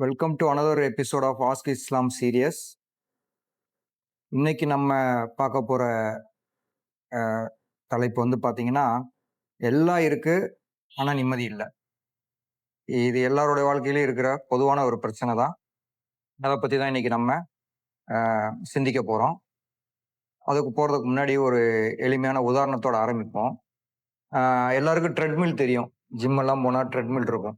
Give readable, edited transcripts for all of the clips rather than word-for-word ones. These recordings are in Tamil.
Welcome to another episode of ask Islam series. இன்னைக்கு நம்ம பார்க்க போற தலைப்பு வந்து பார்த்தீங்கன்னா, எல்லாம் இருக்கு, ஆனா நிம்மதி இல்ல. இது எல்லாருடைய வாழ்க்கையிலும் இருக்கிற பொதுவான ஒரு பிரச்சனை தான். அத பத்தி தான் இன்னைக்கு நம்ம சிந்திக்க போறோம். அதுக்கு போறதுக்கு முன்னாடி ஒரு எளிமையான உதாரணத்தோட ஆரம்பிப்போம். எல்லாருக்கும் ட்ரெட்மில் தெரியும். ஜிம் எல்லாம் போனா ட்ரெட்மில் இருக்கும்.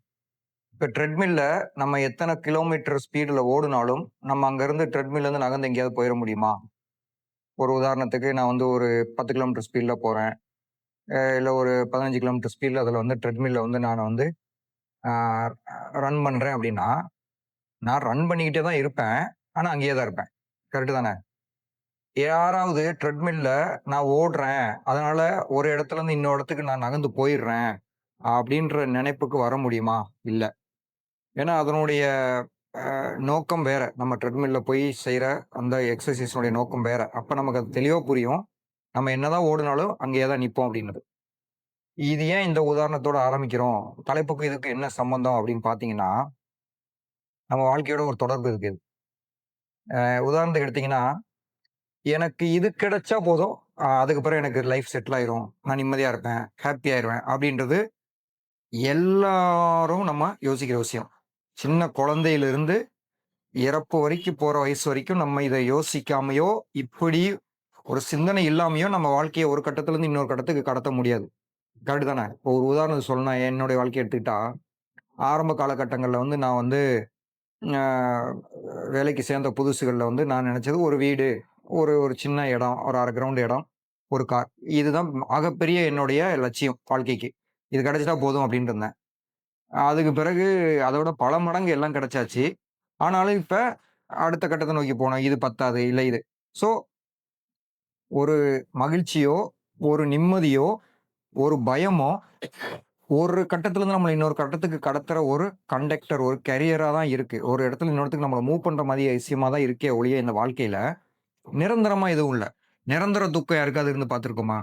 இப்ப ட்ரெட்மில்ல நம்ம எத்தனை கிலோமீட்டர் ஸ்பீடுல ஓடுனாலும், நம்ம அங்கருந்து ட்ரெட்மில்லேருந்து நகர்ந்து எங்கேயாவது போயிற முடியுமா? ஒரு உதாரணத்துக்கு நான் வந்து ஒரு 10 கிலோமீட்டர் ஸ்பீட்ல போறேன். இல்ல ஒரு 15 கிலோமீட்டர் ஸ்பீட்ல அதில வந்து ட்ரெட்மில்ல வந்து நான் வந்து ஆ ரன் பண்றேன் அப்படின்னா, நான் ரன் பண்ணிக்கிட்டே தான் இருப்பேன். ஆனா அங்கேயே தான் இருப்பேன். கரெக்ட் தானே? யாராவது ட்ரெட்மில்ல நான் ஓடுறேன். அதனால ஒரு இடத்துலருந்து இன்னொரு இடத்துக்கு நான் நகர்ந்து போயிடுறேன். அப்படின்ற நினைப்புக்கு வர முடியுமா? இல்ல. ஏன்னா அதனுடைய நோக்கம் வேற. நம்ம ட்ரெட்மில்ல போய் செய்ற அந்த எக்ஸர்சைஸினுடைய நோக்கம் வேற. அப்ப நமக்கு அது தெளிவா புரியும். நம்ம என்னதான் ஓடுனாலும் அங்கேயே தான் நிப்போம் அப்படின்னு. இது ஏன் இந்த உதாரணத்தோட ஆரம்பிக்கிறோம்? தலைப்புக்கும் இதுக்கும் என்ன சம்மந்தம் அப்படின்னு பார்த்தீங்கன்னா, நம்ம வாழ்க்கையோட ஒரு தொடர்பு இருக்கு இது. உதாரணத்துக்கு எடுத்தீங்கன்னா, எனக்கு இது கிடைச்சா போதும். அதுக்கு பிறகு எனக்கு லைஃப் செட்டில் ஆயிரும். நான் நிம்மதியா இருப்பேன். ஹேப்பி ஆயிருவேன். அப்படின்றது எல்லாரும் நம்ம யோசிக்கிற விஷயம். சின்ன குழந்தையிலிருந்து இறப்பு வரைக்கும் போற வயசு வரைக்கும் நம்ம இத யோசிக்காமயோ, இப்படி ஒரு சிந்தனை இல்லாமயோ நம்ம வாழ்க்கைய ஒரு கட்டத்திலருந்து இன்னொரு கட்டத்துக்கு கடத்த முடியாது. கரெக்ட் தானே? இப்போ ஒரு உதாரணத்துக்கு சொல்லணும்னா, என்னுடைய வாழ்க்கைய எடுத்துக்கிட்டா, ஆரம்ப காலகட்டங்கள்ல வந்து நான் வந்து அ வேலைக்கு சேர்ந்த புதுசுகள்ல வந்து நான் நினைச்சது ஒரு வீடு, ஒரு ஒரு சின்ன இடம், ஒரு 1/2 கிரவுண்ட் இடம், ஒரு கார். இதுதான் ஆகப்பெரிய என்னுடைய லட்சியம் வாழ்க்கைக்கு. இது கிடைச்சிட்டா போதும் அப்படின்னு இருந்தேன். அதுக்கு பிறகு அதோட பல மடங்கு எல்லாம் கிடைச்சாச்சு. ஆனாலும் இப்ப அடுத்த கட்டத்த நோக்கி போனோம். இது பத்தாது, இல்ல இது. ஸோ ஒரு மகிழ்ச்சியோ, ஒரு நிம்மதியோ, ஒரு பயமோ ஒரு கட்டத்திலருந்து நம்மள இன்னொரு கட்டத்துக்கு கடத்துற ஒரு கண்டக்டர், ஒரு கேரியரா தான் இருக்கு. ஒரு இடத்துல இன்னொரு இடத்துக்கு நம்மள மூவ் பண்ற மாரி விஷயமா தான் இருக்கே ஒழிய இந்த வாழ்க்கையில, நிரந்தரமா எதுவும் இல்ல. நிரந்தர துக்கம் யாருக்காவது இருந்து பார்த்திருக்கோமா?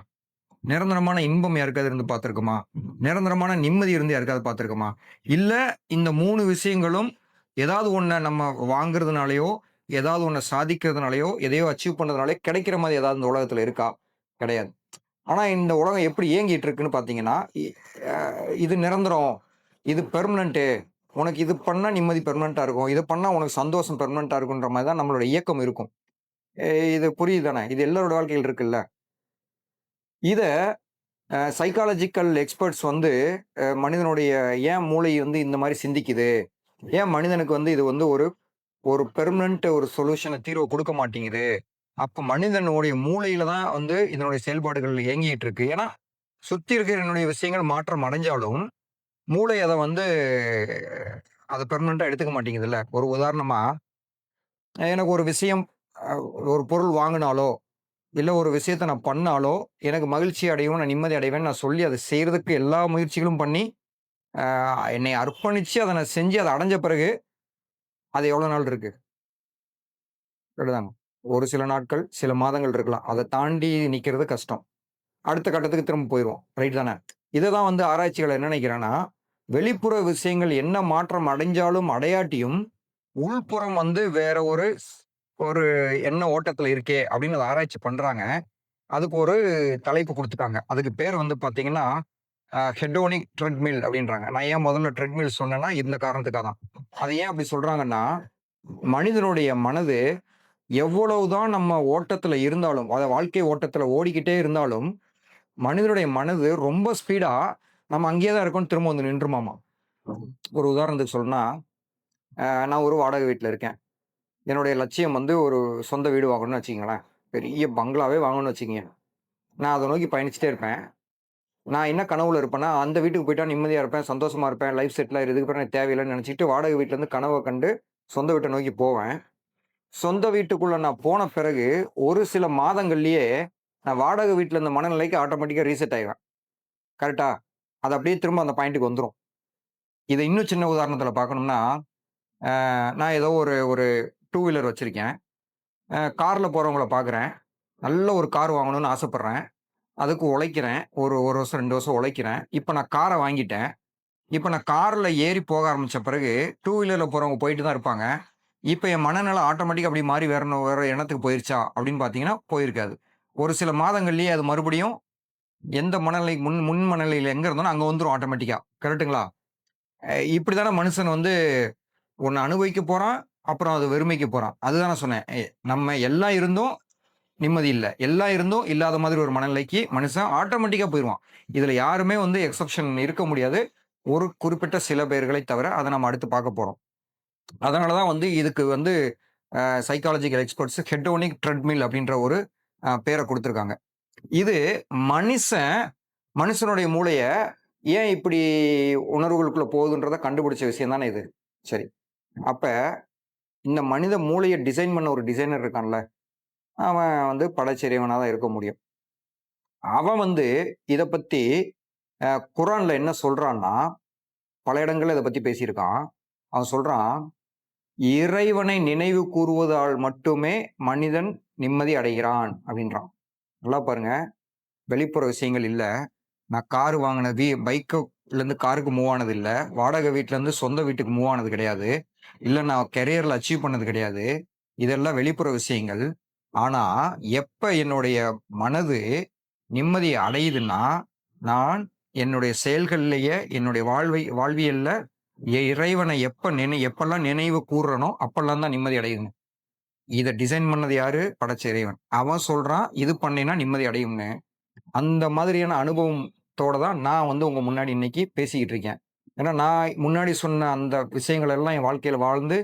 நிரந்தரமான இன்பம் யாருக்காவது இருந்து பார்த்திருக்கோமா? நிரந்தரமான நிம்மதி இருந்து யாருக்காவது பார்த்திருக்கோமா? இல்ல இந்த 3 விஷயங்களும் ஏதாவது ஒண்ண நம்ம வாங்குறதுனாலயோ, ஏதாவது ஒண்ண சாதிக்கிறதுனாலயோ, எதையோ அச்சீவ் பண்றதுனாலயோ கிடைக்கிற மாரி ஏதாவது இந்த உலகத்துல இருக்கா? கிடையாது. ஆனா, இந்த உலகம் எப்படி இயங்கிட்டு இருக்குன்னு பார்த்தீங்கன்னா, அ இது நிரந்தரம். இது பெர்மனன்ட்டு. உனக்கு இது பண்ணா நிம்மதி பெர்மனன்ட்டா இருக்கும். இது பண்ணா உனக்கு சந்தோஷம் பெர்மனன்ட்டா இருக்குன்ற மாரி தான் நம்மளோட இயக்கம் இருக்கும். எ இது புரியுது தானே? இது எல்லாரோட வாழ்க்கையில இருக்குல்ல. இத சைக்காலஜிக்கல் எக்ஸ்பெர்ட்ஸ் வந்து மனிதனுடைய ஏன் மூளை வந்து இந்த மாரி சிந்திக்குது? ஏன் மனிதனுக்கு வந்து இது வந்து ஒரு ஒரு பெர்மனன்ட் ஒரு சொல்யூஷன தீர்வ குடுக்க மாட்டேங்குது? அப்ப மனிதனுடைய மூளையில தான் வந்து இதனுடைய செயல்பாடுகள் இயங்கிட்டு இருக்கு. ஏன்னா, சுத்தி இருக்கிற என்னுடைய விஷயங்கள் மாற்றம் அடைஞ்சாலும், மூளை அத வந்து அத பெர்மனன்ட்டா எடுத்துக்க மாட்டேங்குதுல்ல. ஒரு உதாரணமா, எனக்கு ஒரு விஷயம் அ ஒரு பொருள் வாங்குனாலோ, இல்ல ஒரு விஷயத்த நான் பண்ணாலோ, எனக்கு மகிழ்ச்சி அடையும், நான் நிம்மதி அடைவேன்னு நான் சொல்லி அத செய்றதுக்கு எல்லா முயற்சிகளும் பண்ணி, அ என்னை அர்ப்பணிச்சு அத நான் செஞ்சு அத அடைஞ்ச பிறகு, அது எவ்வளோ நாள் இருக்கு? சரிதாங்க. ஒரு சில நாட்கள், சில மாதங்கள் இருக்கலாம். அத தாண்டி நிக்கிறது கஷ்டம். அடுத்த கட்டத்துக்கு திரும்ப போயிருவோம். ரைட் தானே? இத தான் வந்து ஆராய்ச்சியாளர் என்ன நினைக்கிறான்னா, வெளிப்புற விஷயங்கள் என்ன மாற்றம் அடைஞ்சாலும், அடையாட்டியும், உள்புறம் வந்து வேற ஒரு ஒரு எண்ண ஓட்டத்துல இருக்கே! அப்படின்னு அத ஆராய்ச்சி பண்றாங்க. அதுக்கு ஒரு தலைப்பு குடுத்துட்டாங்க. அதுக்கு பேர் வந்து பார்த்தீங்கன்னா, ஹெடோனிக் ட்ரெட்மில் அப்படின்றாங்க. நான் ஏன் முதல்ல ட்ரெட்மில் சொன்னேன்னா, இந்த காரணத்துக்காக தான். அத ஏன் அப்படி சொல்றாங்கன்னா, மனிதனுடைய மனது எவ்வளவுதான் நம்ம ஓட்டத்துல இருந்தாலும், வாழ்க்கை ஓட்டத்துல ஓடிக்கிட்டே இருந்தாலும், மனிதனுடைய மனது ரொம்ப ஸ்பீடா நம்ம அங்கேயே தான் இருக்கோம்ன்னு திரும்ப வந்து நின்றுமாமா. ஒரு உதாரணத்துக்கு சொல்லணும்னா, நான் ஒரு வாடகை வீட்ல இருக்கேன். என்னுடைய லட்சியம் வந்து ஒரு சொந்த வீடு வாங்கணும்னு வச்சுக்கங்களேன். பெரிய பங்களாவே வாங்கணும்னு வச்சுக்கங்க. நான் அத நோக்கி பயணிச்சுட்டே இருப்பேன். நான் என்ன கனவுல இருப்பேன்னா, அந்த வீட்டுக்கு போயிட்டா நிம்மதியா இருப்பேன், சந்தோஷமா இருப்பேன், லைஃப் செட்டில் ஆயிரும். இதுக்கு அப்புறம் எனக்கு தேவையில்லன்னு நெனச்சுட்டு வாடகை வீட்லருந்து கனவ கண்டு சொந்த வீட்ட நோக்கி போவேன். சொந்த வீட்டுக்குள்ள நான் போன பிறகு, ஒரு சில மாதங்கள்லயே நான் வாடகை வீட்ல இருந்த மனநிலைக்கு ஆட்டோமேட்டிக்கா ரீசெட் ஆயிருவேன். கரெக்ட்டா? அது அப்படியே திரும்ப அந்த பாயிண்ட்க்கு வந்துரும். இத இன்னும் சின்ன உதாரணத்துல பார்க்கணும்னா, நான் ஏதோ ஒரு ஒரு 2 வீலர் வச்சிருக்கேன். கார்ல போறவங்கள பார்க்குறேன். நல்ல ஒரு கார் வாங்கணும்னு ஆசைப்படுறேன். அதுக்கு உழைக்கிறேன். ஒரு 1 வருஷம், 2 வருஷம் உழைக்கிறேன். இப்ப நான் கார வாங்கிட்டேன். இப்ப நான் கார்ல ஏறி போக ஆரம்பிச்ச பிறகு, டூ வீலர்ல போறவங்க போயிட்டு தான் இருப்பாங்க. இப்ப என் மனநிலை ஆட்டோமேட்டிக்கா அப்படி மாறி வேற எண்ணத்துக்கு போயிருச்சா? அப்படின்னு பார்த்தீங்கன்னா, போயிருக்காது. ஒரு சில மாதங்கள்லயே அது மறுபடியும் எந்த மனநிலை முன் மனநிலையில எங்க இருந்தோனோ அங்க வந்துரும் ஆட்டோமேட்டிக்கா. கரெக்ட்டுங்களா? இப்படித்தானே மனுஷன் வந்து ஒண்ணு அனுபவிக்க போறான், அப்புறம் அது வெறுமைக்கு போறான். அதுதான் நான் சொன்னேன். நம்ம எல்லாம் இருந்தும் நிம்மதி இல்ல. எல்லாம் இருந்தும் இல்லாத மாதிரி ஒரு மனநிலைக்கு மனுஷன் ஆட்டோமேட்டிக்கா போயிருவான். இதுல யாருமே வந்து எக்செப்ஷன் இருக்க முடியாது. ஒரு குறிப்பிட்ட சில பேர்களை தவிர, அத நம்ம அடுத்து பார்க்க போறோம். அதனால தான் வந்து இதுக்கு வந்து சைக்காலஜிக்கல் எக்ஸ்பெர்ட்ஸ் ஹெடோனிக் ட்ரெட்மில் அப்படின்ற ஒரு பேர குடுத்துருக்காங்க. இது மனிஷன் மனுஷனுடைய மூளைய ஏன் இப்படி உணர்வுகளுக்குள்ள போகுதுன்றத கண்டுபிடிச்ச விஷயம் தானே இது. சரி. அப்ப இந்த மனித மூளைய டிசைன் பண்ண ஒரு டிசைனர் இருக்கான்ல, அவன் வந்து படைச்சிறைவனா தான் இருக்க முடியும். அவன் வந்து இத பத்தி அ குரான்ல என்ன சொல்றான்னா, பல இடங்கள்ல இத பத்தி பேசியிருக்கான். அவன் சொல்றான், "இறைவனை நினைவு கூறுவதால் மட்டுமே மனிதன் நிம்மதி அடைகிறான்" அப்படின்றான். நல்லா பாருங்க. வெளிப்புற விஷயங்கள் இல்ல. நான் கார் வாங்குனது பைக்குலருந்து காருக்கு மூவ் ஆனது இல்ல. வாடகை வீட்லருந்து சொந்த வீட்டுக்கு மூவ் ஆனது கிடையாது. இல்ல நான் கரியர்ல அச்சீவ் பண்ணது கிடையாது. இதெல்லாம் வெளிப்புற விஷயங்கள். ஆனா, எப்ப என்னுடைய மனது நிம்மதி அடையுதுன்னா, நான் என்னுடைய செயல்கள்லயே, என்னுடைய வாழ்வியல்ல இறைவனை எப்பல்லாம் நினைவு கூர்றனோ, அப்பல்லாம் தான் நிம்மதி அடையுதுங்க. இத டிசைன் பண்ணது யாரு? படைச்ச இறைவன். அவன் சொல்றான், இது பண்ணீன்னா நிம்மதி அடையும்னு. அந்த மாதிரியான அனுபவத்தோட தான் நான் வந்து உங்க முன்னாடி இன்னைக்கு பேசிக்கிட்டு இருக்கேன். ஏன்னா, நான் முன்னாடி சொன்ன அந்த விஷயங்கள் எல்லாம் என் வாழ்க்கையில வாழ்ந்து,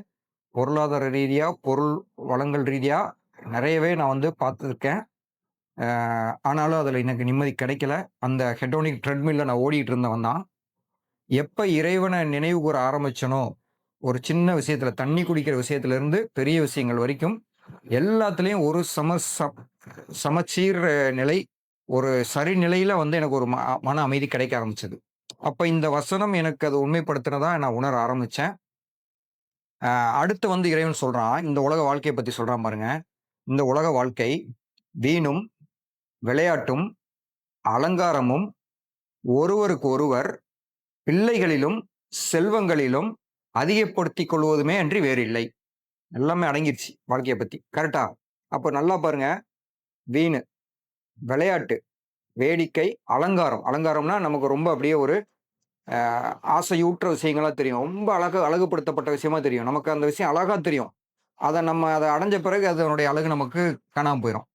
பொருளாதார ரீதியா, பொருள் வளங்கள் ரீதியா நெறையவே நான் வந்து பார்த்துருக்கேன். ஆனாலும் அதுல எனக்கு நிம்மதி கிடைக்கல. அந்த ஹெடோனிக் ட்ரெட்மில்ல நான் ஓடிட்டு இருந்தவன் தான். எப்ப இறைவன நினைவு கூர ஆரம்பிச்சனோ, ஒரு சின்ன விஷயத்துல தண்ணி குடிக்கிற விஷயத்துல இருந்து பெரிய விஷயங்கள் வரைக்கும், எல்லாத்துலயும் ஒரு சமச்சீர் நிலை, ஒரு சரிநிலையில வந்து எனக்கு ஒரு மன அமைதி கிடைக்க ஆரம்பிச்சது. அப்ப இந்த வசனம் எனக்கு அது உண்மைப்படுத்தினதா நான் உணர ஆரம்பிச்சேன். அ அடுத்து வந்து இறைவன் சொல்றான், இந்த உலக வாழ்க்கைய பத்தி சொல்றான் பாருங்க. இந்த உலக வாழ்க்கை வீணும், விளையாட்டும், அலங்காரமும், ஒருவருக்கு ஒருவர் பிள்ளைகளிலும், செல்வங்களிலும் அதிகப்படுத்திக் கொள்வதுமே அன்றி வேறில்லை. எல்லாமே அடங்கிருச்சு வாழ்க்கைய பத்தி. கரெக்ட்டா? அப்ப நல்லா பாருங்க. வீணு, விளையாட்டு, வேடிக்கை, அலங்காரம். அலங்காரம்னா நமக்கு ரொம்ப அப்படியே ஒரு அ ஆசையூட்டுற விஷயங்களா தெரியும். ரொம்ப அழகுபடுத்தப்பட்ட விஷயமா தெரியும். நமக்கு அந்த விஷயம் அழகா தெரியும். அத அடைஞ்ச பிறகு அதனுடைய அழகு நமக்கு காணாம போயிரும்.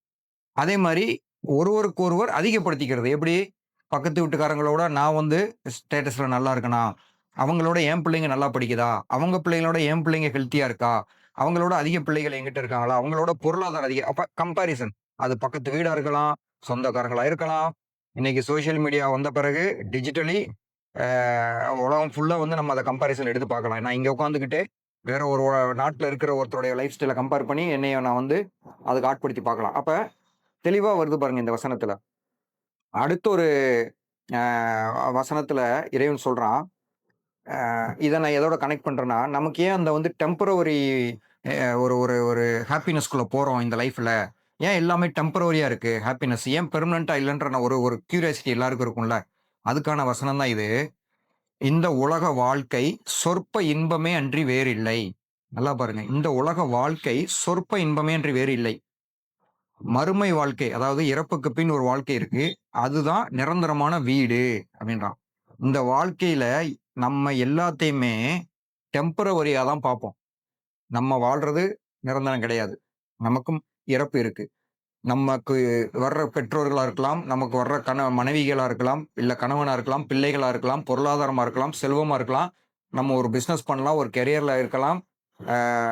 அதே மாரி ஒருவருக்கொருவர் அதிகப்படுத்திக்கிறது. எப்படி? பக்கத்து வீட்டுக்காரங்களோட நான் வந்து ஸ்டேட்டஸ்ல நல்லா இருக்கனா? அவங்களோட என் பிள்ளைங்க நல்லா படிக்குதா? அவங்க பிள்ளைங்களோட என் பிள்ளைங்க ஹெல்த்தியா இருக்கா? அவங்களோட அதிக பிள்ளைகள் என்கிட்ட இருக்காங்களா? அவங்களோட பொருளாதாரம் அப்ப கம்பேரிசன். அது பக்கத்து வீடா இருக்கலாம், சொந்தக்காரங்களா இருக்கலாம். இன்னைக்கு சோசியல் மீடியா வந்த பிறகு டிஜிட்டலி அ உலகம் ஃபுல்லா வந்து நம்ம அத கம்பேரிசன் எடுத்து பார்க்கலாம். நான் இங்க உட்காந்துக்கிட்டு வேற ஒரு நாட்ல இருக்கிற ஒருத்தருடைய லைஃப் ஸ்டைல கம்பேர் பண்ணி என்னைய நான் வந்து அதுக்கு ஆட்படுத்தி பார்க்கலாம். அப்ப தெளிவா வருது பாருங்க இந்த வசனத்துல. அடுத்து ஒரு அ வசனத்துல இறைவன் சொல்றான், இத நான் எதோட கனெக்ட் பண்றேன்னா, நமக்கு ஏன் அந்த வந்து டெம்பரவரி ஒரு ஒரு ஒரு ஹாப்பினஸ்க்குள்ள போறோம் இந்த லைஃப்ல. ஏன் எல்லாமே டெம்பரவரியா இருக்கு ஹாப்பினஸ். ஏன் பெர்மனன்ட்டா இல்லன்ற ஒரு ஒரு கியூரியாசிட்டி எல்லாருக்கும் இருக்கும்ல. அதுக்கான வசனம் தான் இது. இந்த உலக வாழ்க்கை சொற்ப இன்பமே அன்றி வேறில்லை. நல்லா பாருங்க. இந்த உலக வாழ்க்கை சொற்ப இன்பமே அன்றி வேறு இல்லை. மறுமை வாழ்க்கை, அதாவது இறப்புக்கு பின் ஒரு வாழ்க்கை இருக்கு. அதுதான் நிரந்தரமான வீடு அப்படின்றான். இந்த வாழ்க்கையில நம்ம எல்லாத்தையுமே டெம்பரவரியா தான் பார்ப்போம். நம்ம வாழ்றது நிரந்தரம் கிடையாது. நமக்கும் இறப்பு இருக்கு. நமக்கு வர்ற பெற்றோர்களா இருக்கலாம், நமக்கு வர்ற மனைவிகளா இருக்கலாம், இல்ல கணவனா இருக்கலாம், பிள்ளைகளா இருக்கலாம், பொருளாதாரமா இருக்கலாம், செல்வமா இருக்கலாம். நம்ம ஒரு பிசினஸ் பண்ணலாம், ஒரு கரியர்ல இருக்கலாம்.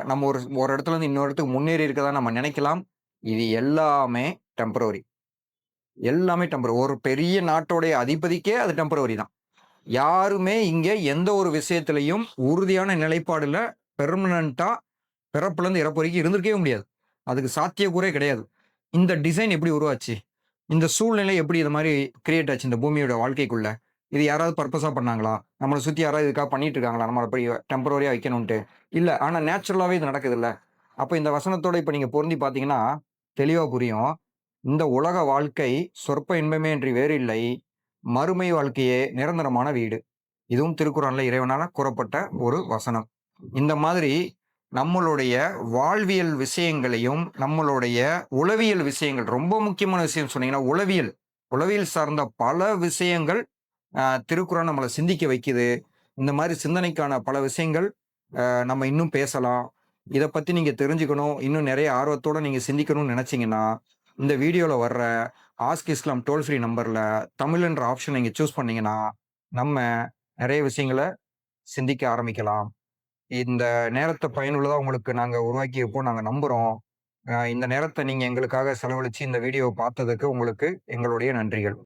நம்ம ஒரு ஒரு இடத்துல இருந்து இன்னொரு இடத்துக்கு முன்னேறி இருக்கதா நம்ம நினைக்கலாம். இது எல்லாமே டெம்பரவரி. எல்லாமே ஒரு பெரிய நாட்டோடைய அதிபதிக்கே அது டெம்பரவரி தான். யாருமே இங்க எந்த ஒரு விஷயத்திலயும் உறுதியான நிலைப்பாடுல பெர்மனன்ட்டா பிறப்புலருந்து இறப்பு வரைக்கும் இருந்திருக்கவே முடியாது. அதுக்கு சாத்தியக்கூறே கிடையாது. இந்த டிசைன் எப்படி உருவாச்சு? இந்த சூழ்நிலை எப்படி இது மாரி கிரியேட் ஆச்சு இந்த பூமியோட வாழ்க்கைக்குள்ள? இது யாராவது பர்ப்பஸா பண்ணாங்களா? நம்மள சுத்தி யாராவது இதுக்காக பண்ணிட்டு இருக்காங்களா? நம்மள அப்படி டெம்பரவரியா வைக்கணுன்ட்டு. இல்ல. ஆனா நேச்சுரலாவே இது நடக்குதுல்ல. அப்ப இந்த வசனத்தோட இப்ப நீங்க பொருந்தி பார்த்தீங்கன்னா, தெளிவா புரியும். இந்த உலக வாழ்க்கை சொற்ப இன்பமே அன்றி வேறில்லை. மறுமை வாழ்க்கையே நிரந்தரமான வீடு. இதுவும் திருக்குறான்ல இறைவனால கூறப்பட்ட ஒரு வசனம். இந்த மாதிரி நம்மளுடைய வாழ்வியல் விஷயங்களையும், நம்மளுடைய உளவியல் விஷயங்கள் ரொம்ப முக்கியமான விஷயம் சொன்னீங்கன்னா, உளவியல். உளவியல் சார்ந்த பல விஷயங்கள் திருக்குறான் நம்மள சிந்திக்க வைக்குது. இந்த மாரி சிந்தனைக்கான பல விஷயங்கள் நம்ம இன்னும் பேசலாம். இத பத்தி நீங்க தெரிஞ்சுக்கணும், இன்னும் நெறைய ஆர்வத்தோட நீங்க சிந்திக்கணும்னு நெனச்சீங்கன்னா, இந்த வீடியோல வர்ற ஆஸ்க் இஸ்லாம் டோல் ஃப்ரீ நம்பர்ல தமிழ்ன்ற ஆப்ஷன நீங்க சூஸ் பண்ணீங்கன்னா, நம்ம நெறைய விஷயங்கள சிந்திக்க ஆரம்பிக்கலாம். இந்த நேரத்த பயனுள்ளதா உங்களுக்கு நாங்க உருவாக்கியிருப்போம் நாங்க நம்புறோம். இந்த நேரத்த நீங்க எங்களுக்காக செலவழிச்சு இந்த வீடியோவ பார்த்ததுக்கு உங்களுக்கு எங்களுடைய நன்றிகள்.